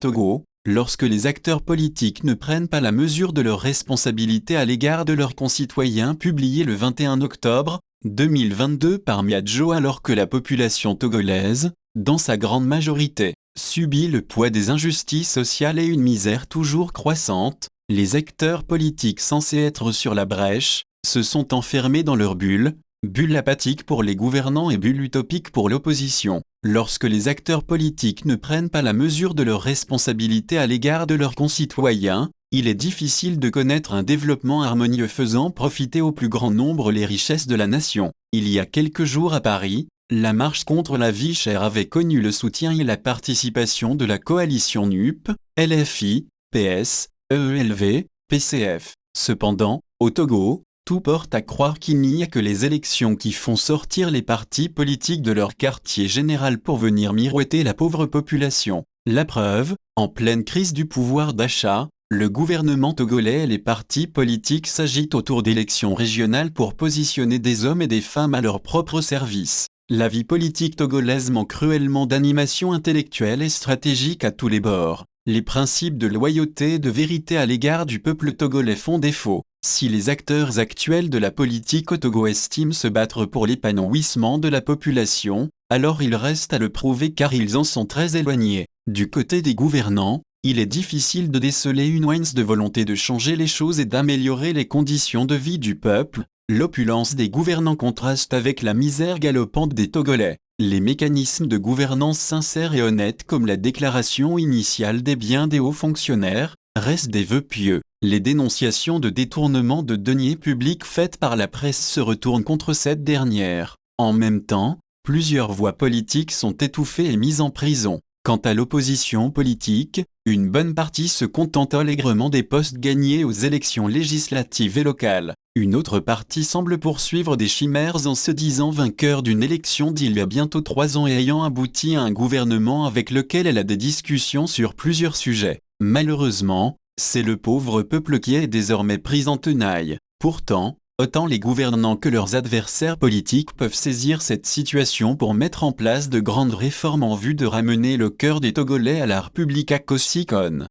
Togo, lorsque les acteurs politiques ne prennent pas la mesure de leurs responsabilités à l'égard de leurs concitoyens, publié le 21 octobre 2022 par Miadjo, alors que la population togolaise, dans sa grande majorité, subit le poids des injustices sociales et une misère toujours croissante, les acteurs politiques censés être sur la brèche, se sont enfermés dans leur bulle apathique pour les gouvernants et bulle utopique pour l'opposition. Lorsque les acteurs politiques ne prennent pas la mesure de leurs responsabilités à l'égard de leurs concitoyens, il est difficile de connaître un développement harmonieux faisant profiter au plus grand nombre les richesses de la nation. Il y a quelques jours à Paris, la marche contre la vie chère avait connu le soutien et la participation de la coalition NUP, LFI, PS, EELV, PCF. Cependant, au Togo, tout porte à croire qu'il n'y a que les élections qui font sortir les partis politiques de leur quartier général pour venir miroiter la pauvre population. La preuve, en pleine crise du pouvoir d'achat, le gouvernement togolais et les partis politiques s'agitent autour d'élections régionales pour positionner des hommes et des femmes à leur propre service. La vie politique togolaise manque cruellement d'animation intellectuelle et stratégique à tous les bords. Les principes de loyauté et de vérité à l'égard du peuple togolais font défaut. Si les acteurs actuels de la politique au Togo estiment se battre pour l'épanouissement de la population, alors il reste à le prouver car ils en sont très éloignés. Du côté des gouvernants, il est difficile de déceler une once de volonté de changer les choses et d'améliorer les conditions de vie du peuple. L'opulence des gouvernants contraste avec la misère galopante des Togolais. Les mécanismes de gouvernance sincères et honnêtes comme la déclaration initiale des biens des hauts fonctionnaires restent des vœux pieux. Les dénonciations de détournement de deniers publics faites par la presse se retournent contre cette dernière. En même temps, plusieurs voix politiques sont étouffées et mises en prison. Quant à l'opposition politique, une bonne partie se contente allègrement des postes gagnés aux élections législatives et locales. Une autre partie semble poursuivre des chimères en se disant vainqueur d'une élection d'il y a bientôt 3 ans et ayant abouti à un gouvernement avec lequel elle a des discussions sur plusieurs sujets. Malheureusement, c'est le pauvre peuple qui est désormais pris en tenaille. Pourtant, autant les gouvernants que leurs adversaires politiques peuvent saisir cette situation pour mettre en place de grandes réformes en vue de ramener le cœur des Togolais à la République Akossikone.